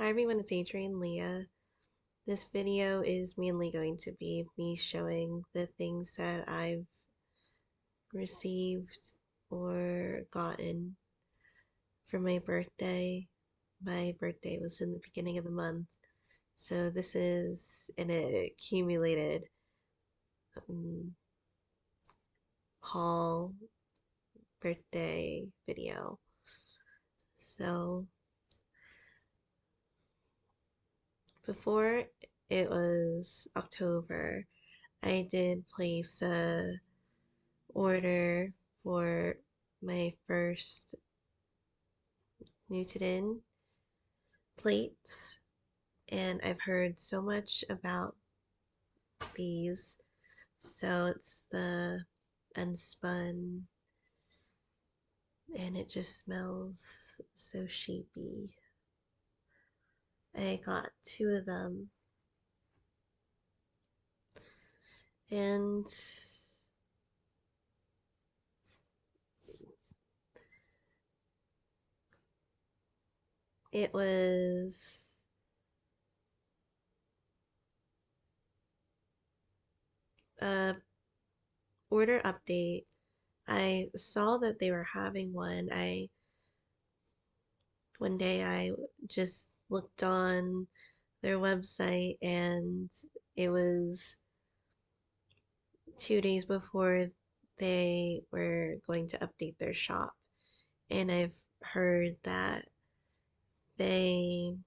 Hi everyone, it's Adrian Leah. This video is mainly going to be me showing the things that I've received or gotten for my birthday. My birthday was in the beginning of the month, so this is an accumulated um, haul birthday video. So before it was October, I did place a order for my first Newton plates, and I've heard so much about these. So it's the unspun, and it just smells so sheepy. I got two of them, and it was a order update. I saw that they were having one. One day I just looked on their website, and it was 2 days before they were going to update their shop. And I've heard that they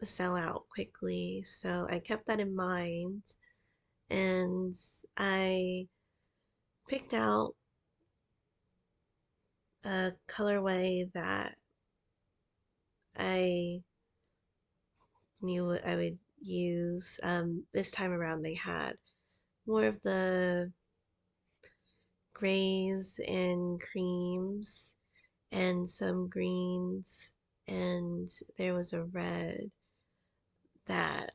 sell out quickly, so I kept that in mind, and I picked out a colorway that I knew I would use. This time around they had more of the grays and creams and some greens, and there was a red that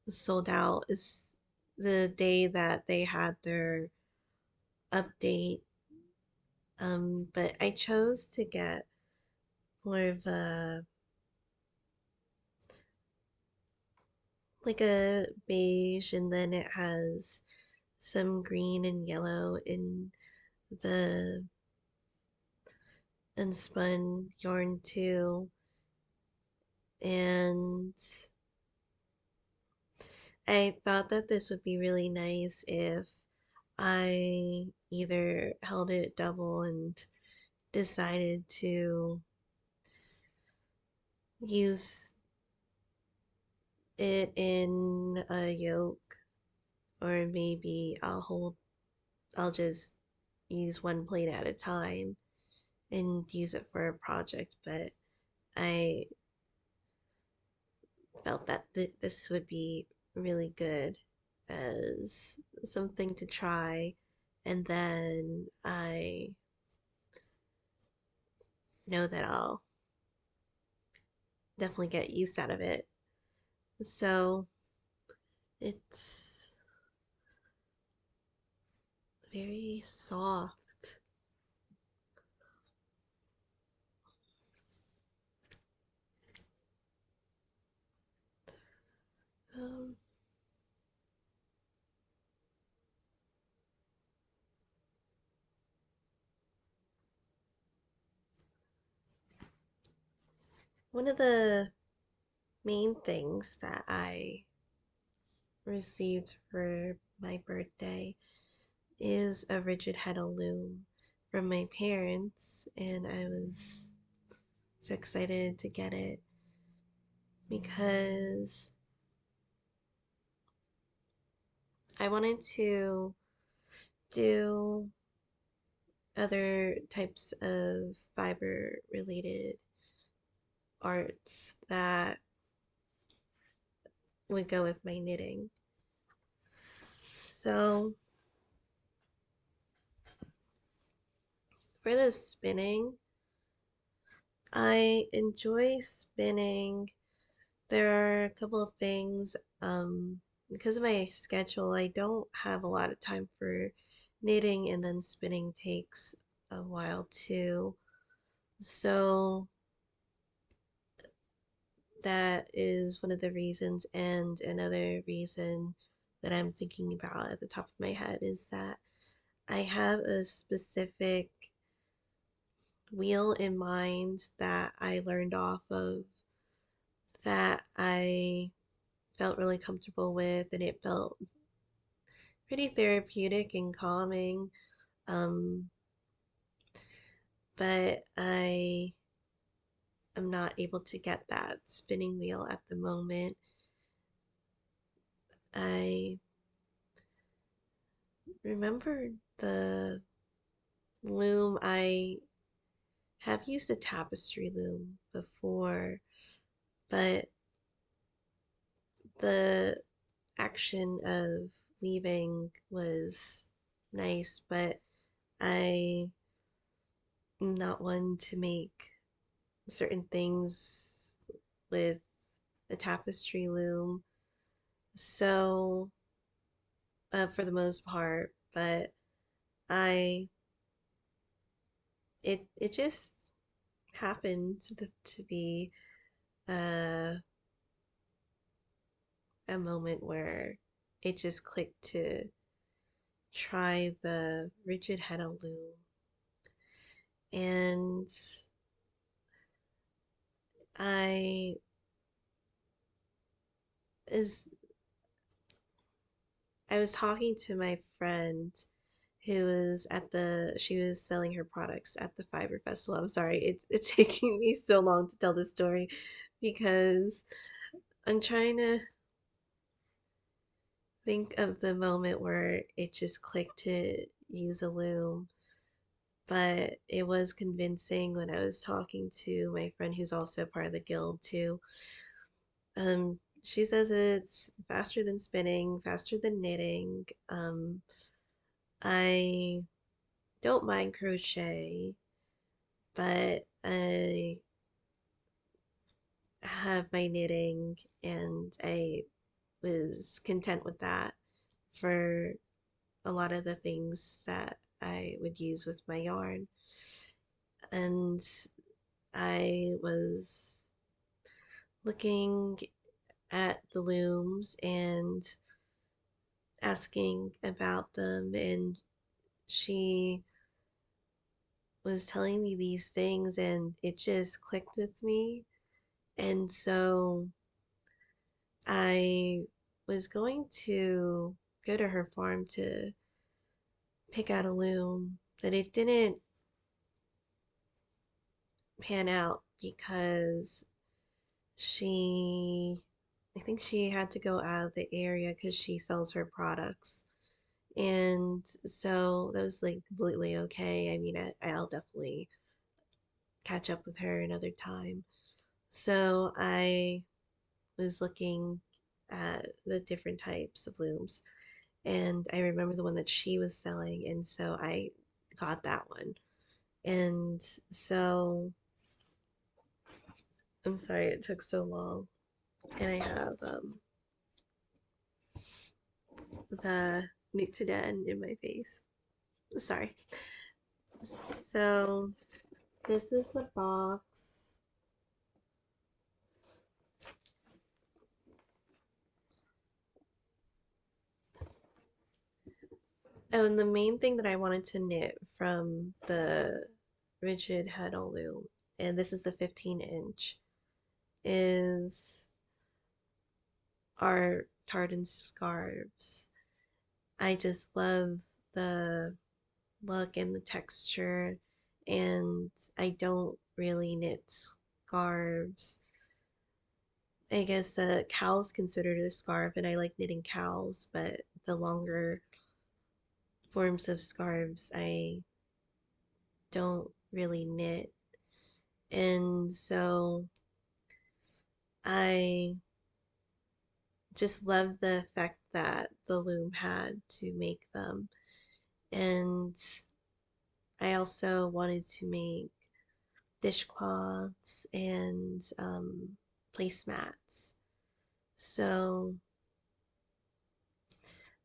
sold out is the day that they had their update. But I chose to get more of a like a beige, and then it has some green and yellow in the unspun yarn too. And I thought that this would be really nice if I either held it double and decided to use it in a yoke, or maybe I'll just use one plate at a time and use it for a project. But I felt that this would be really good as something to try, and then I know that I'll definitely get use out of it. So it's very soft. Um, One of the main things that I received for my birthday is a rigid head loom from my parents, and I was so excited to get it because I wanted to do other types of fiber related arts that would go with my knitting. So for the spinning, I enjoy spinning. There are a couple of things. Because of my schedule, I don't have a lot of time for knitting, and then spinning takes a while too. So that is one of the reasons. And another reason that I'm thinking about at the top of my head is that I have a specific wheel in mind that I learned off of that I felt really comfortable with, and it felt pretty therapeutic and calming. Um, but I am not able to get that spinning wheel at the moment. I remember the loom. I have used a tapestry loom before, but the action of weaving was nice, but I am not one to make certain things with a tapestry loom. So, for the most part, but I it just happened to be uh, a moment where it just clicked to try the rigid henna loom, and I is I was talking to my friend who was at the she was selling her products at the Fiber Festival. I'm sorry, it's taking me so long to tell this story because I'm trying to think of the moment where it just clicked to use a loom, but it was convincing when I was talking to my friend who's also part of the guild too. She says it's faster than spinning, faster than knitting. I don't mind crochet, but I have my knitting and I was content with that for a lot of the things that I would use with my yarn. And I was looking at the looms and asking about them, and she was telling me these things, and it just clicked with me. And so I was going to go to her farm to pick out a loom, but it didn't pan out because she, I think she had to go out of the area because she sells her products. And so that was like completely okay. I mean, I'll definitely catch up with her another time. So I was looking at the different types of looms, and I remember the one that she was selling, and so I got that one. And so I'm sorry it took so long. And I have the Nutridan in my face. Sorry. So this is the box. Oh, and the main thing that I wanted to knit from the rigid heddle loom, and this is the 15-inch, is our tartan scarves. I just love the look and the texture, and I don't really knit scarves. I guess a cowl's considered a scarf, and I like knitting cowls, but the longer forms of scarves I don't really knit. And so I just love the effect that the loom had to make them. And I also wanted to make dishcloths and placemats. So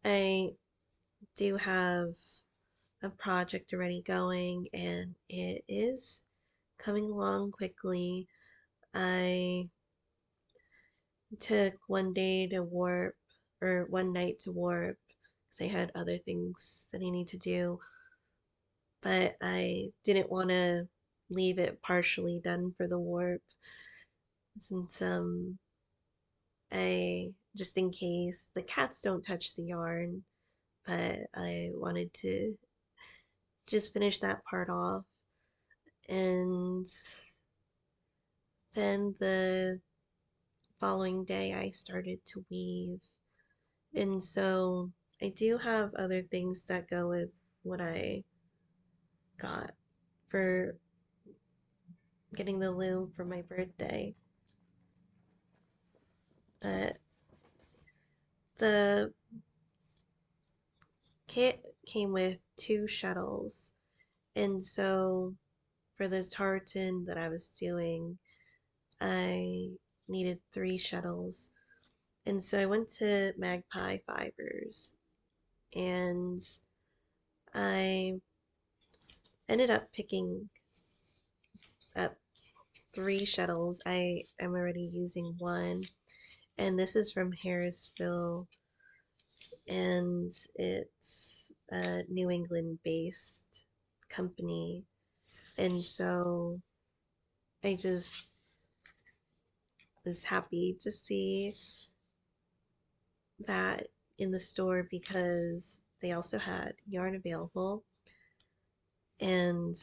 I do have a project already going, and it is coming along quickly. I Took one day to warp, or one night to warp, because I had other things that I need to do, but I didn't want to leave it partially done for the warp since I just in case the cats don't touch the yarn, but I wanted to just finish that part off. And then the following day I started to weave. And so I do have other things that go with what I got for getting the loom for my birthday. But the kit came with two shuttles. And so for the tartan that I was doing, I needed three shuttles. And so I went to Magpie Fibers and I ended up picking up three shuttles. I am already using one, and this is from Harrisville, and it's a New England based company. And so I just was happy to see that in the store because they also had yarn available and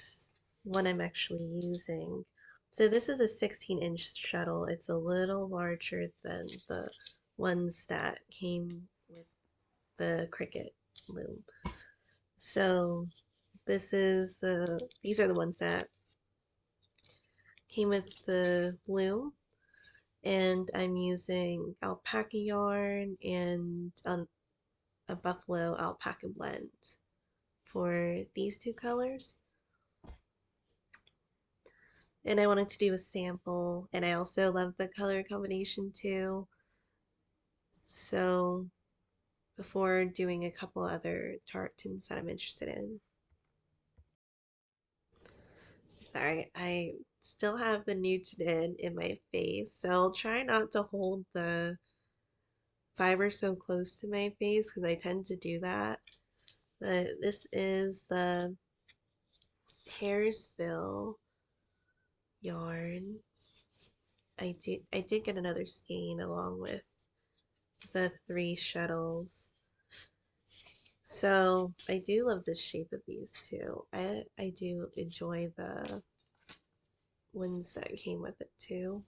one I'm actually using. So this is a 16-inch shuttle. It's a little larger than the ones that came with the Cricut loom. So these are the ones that came with the loom, and I'm using alpaca yarn and a buffalo alpaca blend for these two colors. And I wanted to do a sample, and I also love the color combination too. So before doing a couple other tartans that I'm interested in. Sorry, I still have the Newton in my face, so I'll try not to hold the fiber so close to my face because I tend to do that. But this is the Harrisville yarn. I did get another skein along with the three shuttles. So I do love the shape of these two. I do enjoy the ones that came with it too.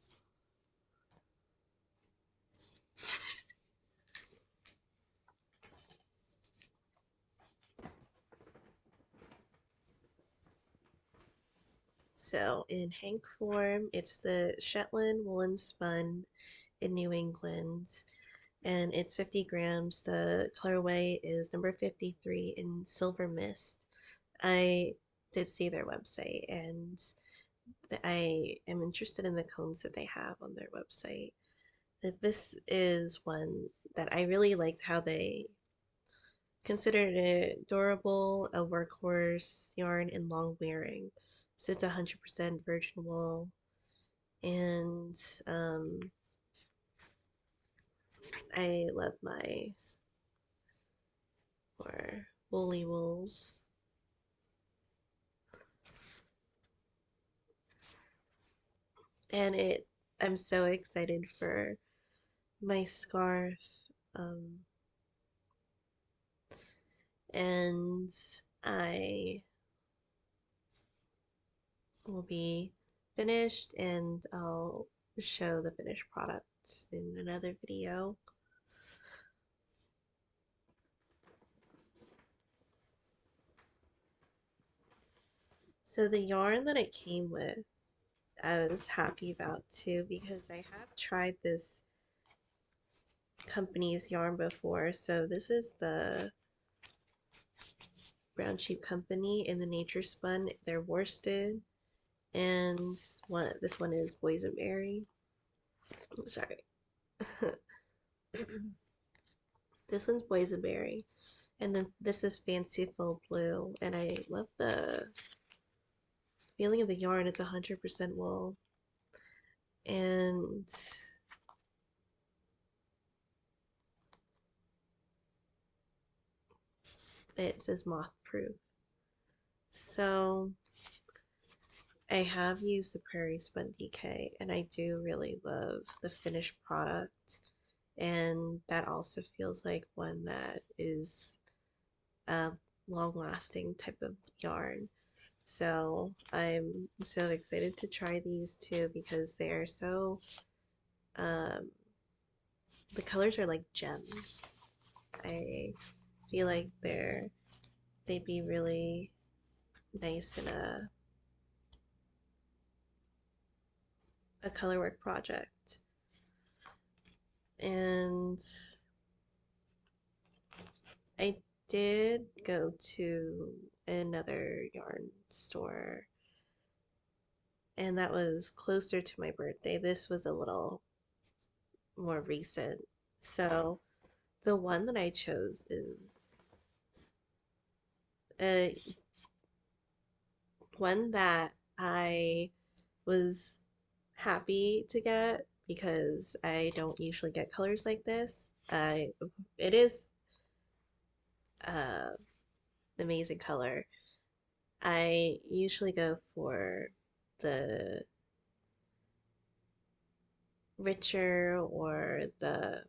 So in hank form, it's the Shetland woolen spun in New England, and it's 50 grams. The colorway is number 53 in Silver Mist. I did see their website, and I am interested in the cones that they have on their website. This is one that I really liked how they considered it durable, a workhorse yarn, and long wearing. So it's 100% virgin wool, and I love my more woolly wools. And I'm so excited for my scarf. Um, and I will be finished and I'll show the finished product in another video. So the yarn that it came with, I was happy about too because I have tried this company's yarn before. So this is the Brown Sheep Company in the Nature Spun. They're worsted, and this one is boysenberry. I'm sorry. This one's boysenberry, and then this is fanciful blue, and I love the feeling of the yarn. It's 100% wool, and It says moth proof. So I have used the Prairie Spun DK and I do really love the finished product. And that also feels like one that is a long lasting type of yarn. So I'm so excited to try these two because they are so, um, the colors are like gems. I feel like they'd be really nice in a colorwork project. And I did go to another yarn store, and that was closer to my birthday. This was a little more recent. So the one that I chose is a one that I was happy to get because I don't usually get colors like this. It is uh amazing color. I usually go for the richer or the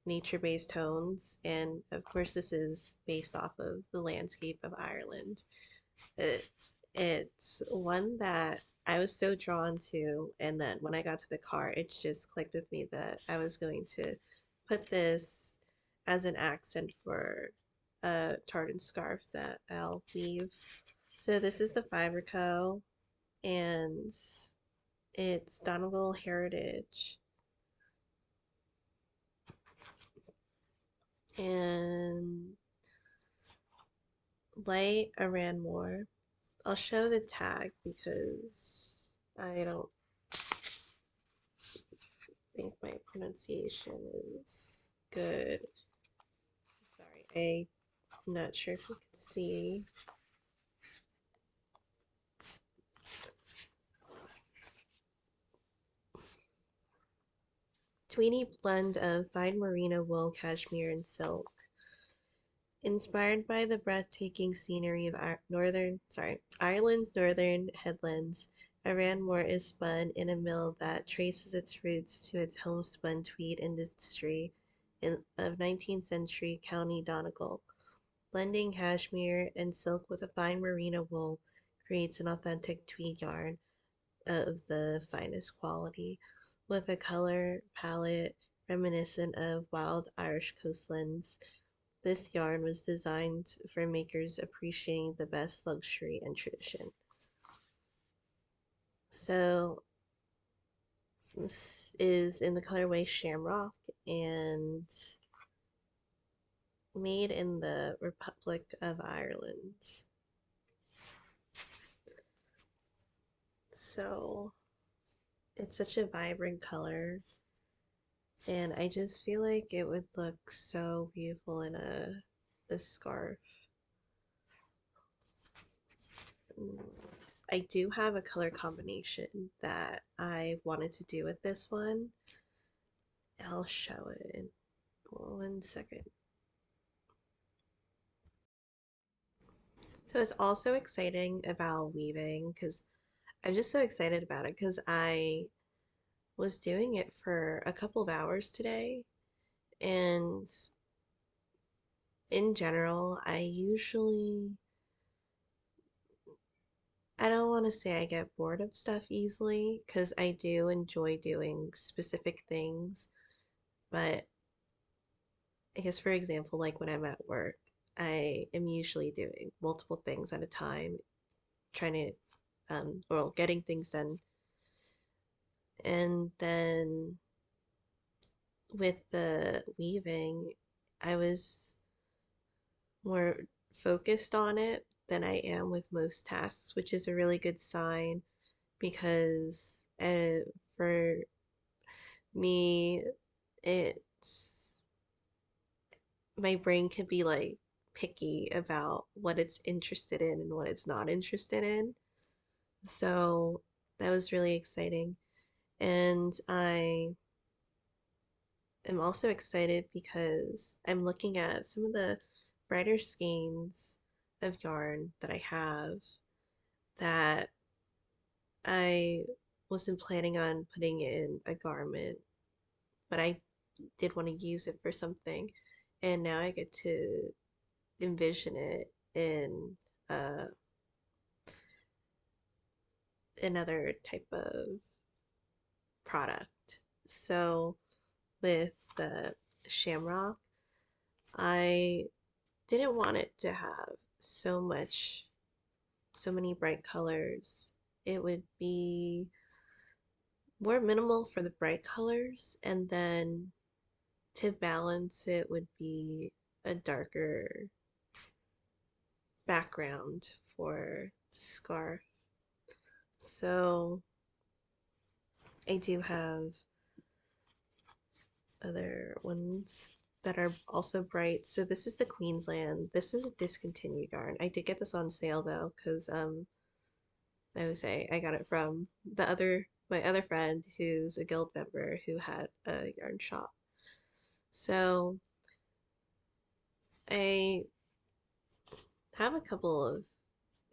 nature-based tones, and of course this is based off of the landscape of Ireland. It, it's one that I was so drawn to, and then when I got to the car, it just clicked with me that I was going to put this as an accent for a tartan scarf that I'll weave. So this is the Fiber Co. and it's Donegal Heritage. And light Iran more. I'll show the tag because I don't think my pronunciation is good. Sorry, I'm not sure if you can see. Tweedy blend of fine merino wool, cashmere, and silk. Inspired by the breathtaking scenery of Ireland's northern headlands, Aranmore is spun in a mill that traces its roots to its homespun tweed industry of 19th century County Donegal. Blending cashmere and silk with a fine merino wool creates an authentic tweed yarn of the finest quality, with a color palette reminiscent of wild Irish coastlands. This yarn was designed for makers appreciating the best luxury and tradition. So this is in the colorway Shamrock and made in the Republic of Ireland. So it's such a vibrant color, and I just feel like it would look so beautiful in a scarf. I do have a color combination that I wanted to do with this one. I'll show it in 1 second. So it's also exciting about weaving because I'm just so excited about it because I was doing it for a couple of hours today. And in general, I don't want to say I get bored of stuff easily because I do enjoy doing specific things. But I guess, for example, like when I'm at work, I am usually doing multiple things at a time, trying to, well, getting things done. And then with the weaving, I was more focused on it than I am with most tasks, which is a really good sign because for me, it's my brain could be like picky about what it's interested in and what it's not interested in. So that was really exciting. And I am also excited because I'm looking at some of the brighter skeins of yarn that I have that I wasn't planning on putting in a garment, but I did want to use it for something. And now I get to envision it in uh, another type of product. So with the shamrock, I didn't want it to have so many bright colors. It would be more minimal for the bright colors, and then to balance it would be a darker background for the scarf. So I do have other ones that are also bright. So this is the Queensland. This is a discontinued yarn. I did get this on sale though, because I would say I got it from my other friend who's a guild member who had a yarn shop. So I have a couple of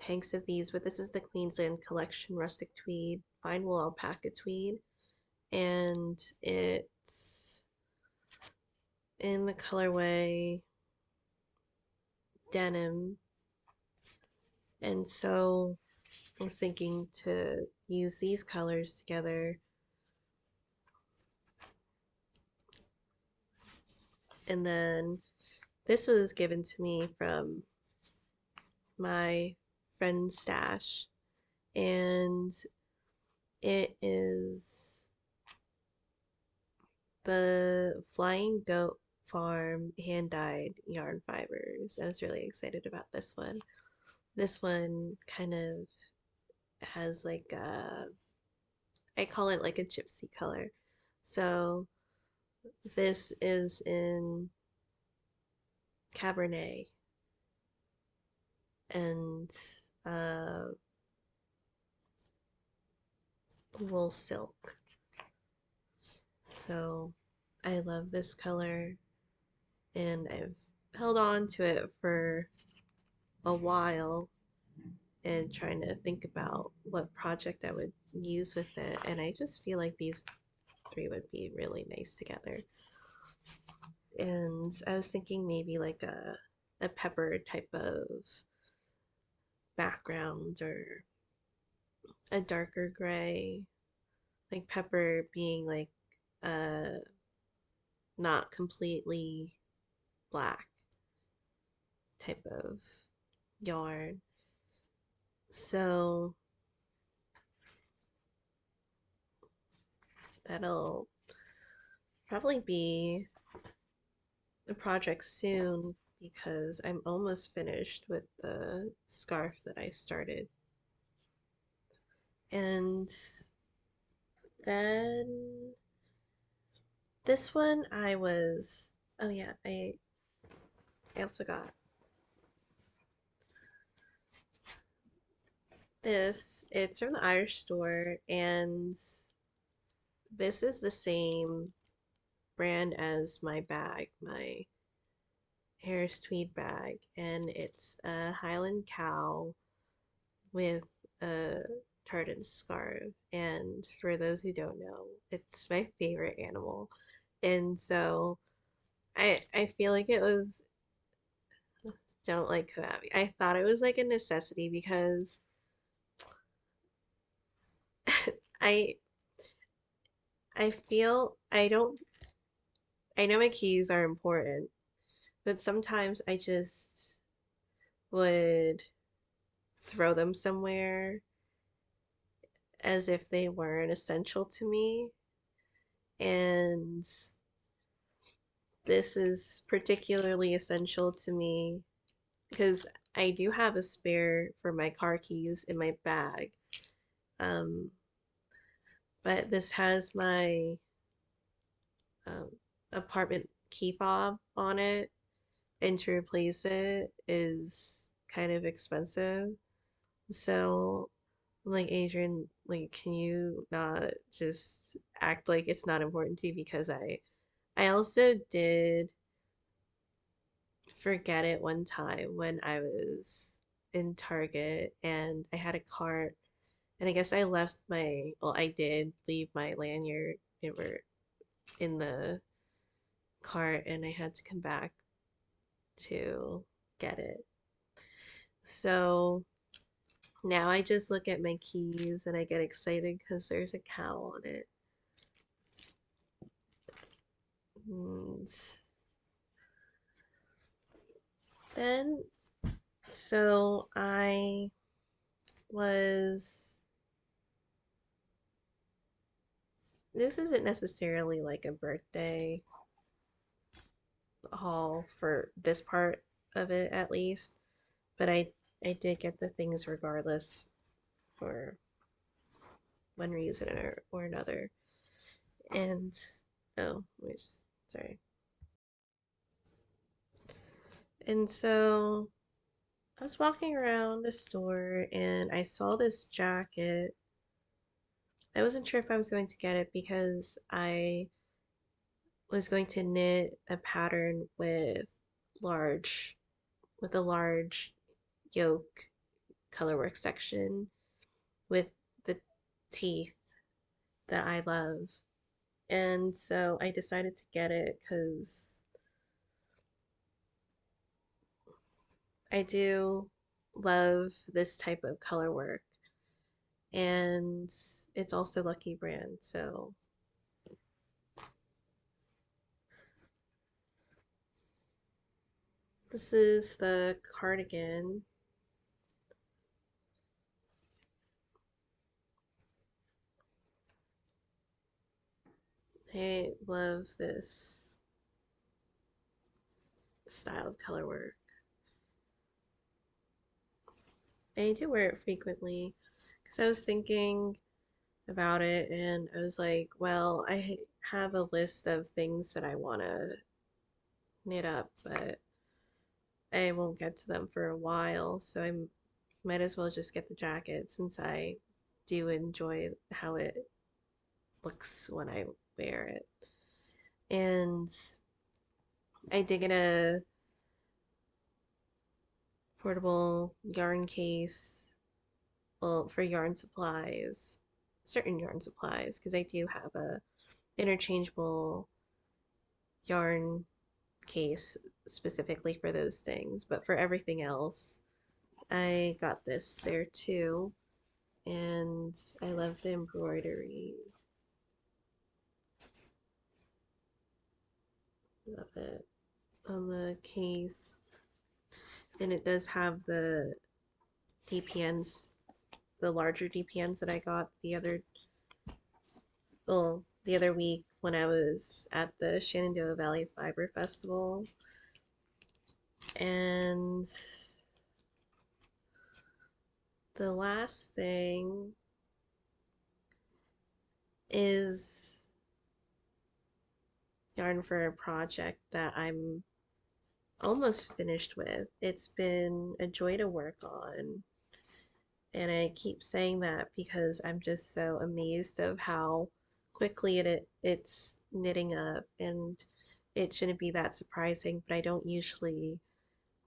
hanks of these, but this is the Queensland Collection Rustic Tweed, Fine Wool Alpaca Tweed, and it's in the colorway denim. And so I was thinking to use these colors together. And then this was given to me from my friend's stash, and it is the Flying Goat Farm hand dyed yarn fibers. I was really excited about this one. This one kind of has like I call it like a gypsy color. So this is in Cabernet and uh, wool silk. So I love this color, and I've held on to it for a while and trying to think about what project I would use with it. And I just feel like these three would be really nice together. And I was thinking maybe like a pepper type of background or a darker gray, like pepper being like uh not completely black type of yarn. So that'll probably be a project soon because I'm almost finished with the scarf that I started. And then this one oh yeah, I also got this. It's from the Irish store, and this is the same brand as my bag, my Harris Tweed bag, and it's a Highland cow with a tartan scarf. And for those who don't know, it's my favorite animal. And so I feel like it was don't like Koabi. I thought it was like a necessity because I I feel I know my keys are important, but sometimes I just would throw them somewhere as if they weren't essential to me. And this is particularly essential to me because I do have a spare for my car keys in my bag. Um, but this has my um, apartment key fob on it, and to replace it is kind of expensive. So, like, Adrian, like, can you not just act like it's not important to you? Because I also did forget it one time when I was in Target and I had a cart, and I guess I left my, well, I did leave my lanyard in the cart, and I had to come back to get it. So now I just look at my keys and I get excited because there's a cow on it. And then, so I was, this isn't necessarily like a birthday haul for this part of it at least, but I did get the things regardless for one reason or another. And oh, sorry. And so I was walking around the store and I saw this jacket. I wasn't sure if I was going to get it because I was going to knit a pattern large with a large yoke colorwork section with the teeth that I love. And so I decided to get it because I do love this type of color work, and it's also Lucky Brand. So this is the cardigan. I love this style of color work. I do wear it frequently because I was thinking about it and I was like, well, I have a list of things that I want to knit up, but I won't get to them for a while, so I might as well just get the jacket since I do enjoy how it looks when I wear it. And I did get a portable yarn case, well, for yarn supplies, certain yarn supplies, because I do have a interchangeable yarn case specifically for those things. But for everything else, I got this there too. And I love the embroidery. Love it on the case. And it does have the DPNs, the larger DPNs that I got the other week when I was at the Shenandoah Valley Fiber Festival. And the last thing is yarn for a project that I'm almost finished with. It's been a joy to work on. And I keep saying that because I'm just so amazed of how quickly it's knitting up, and it shouldn't be that surprising, but I don't usually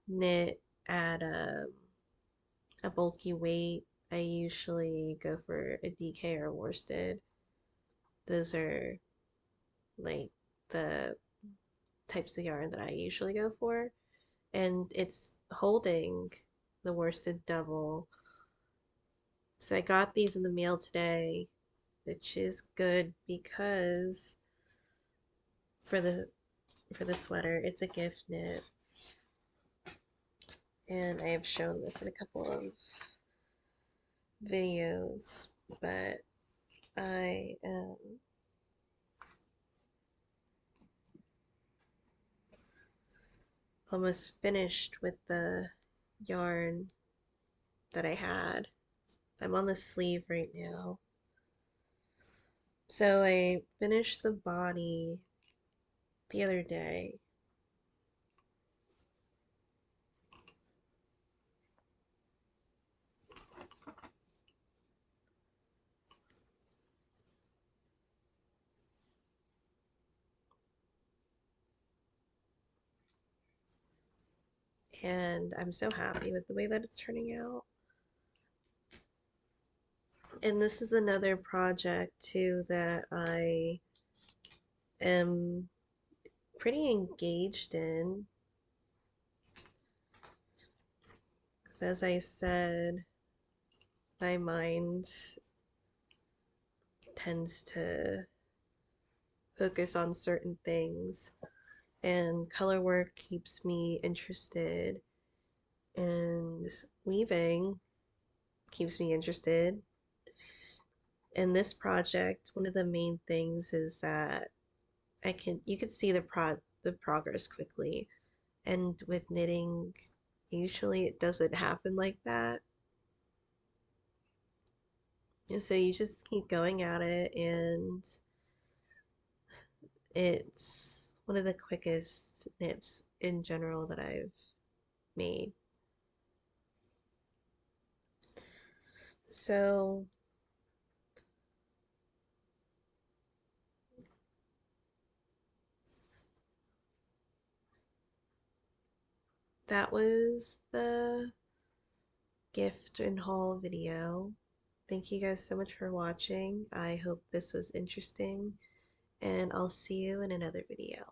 knit at a bulky weight. I usually go for a DK or worsted. Those are like the types of yarn that I usually go for. And it's holding the worsted double. So I got these in the mail today, which is good because for the sweater, it's a gift knit. And I have shown this in a couple of videos, but I am almost finished with the yarn that I had. I'm on the sleeve right now. So I finished the body the other day. and I'm so happy with the way that it's turning out. And this is another project too that I am pretty engaged in. Because as I said, my mind tends to focus on certain things, and color work keeps me interested, and weaving keeps me interested. In this project, one of the main things is that you can see the progress quickly. And with knitting, usually it doesn't happen like that. And so you just keep going at it, and it's one of the quickest knits in general that I've made. So that was the gift and haul video. Thank you guys so much for watching. I hope this was interesting, and I'll see you in another video.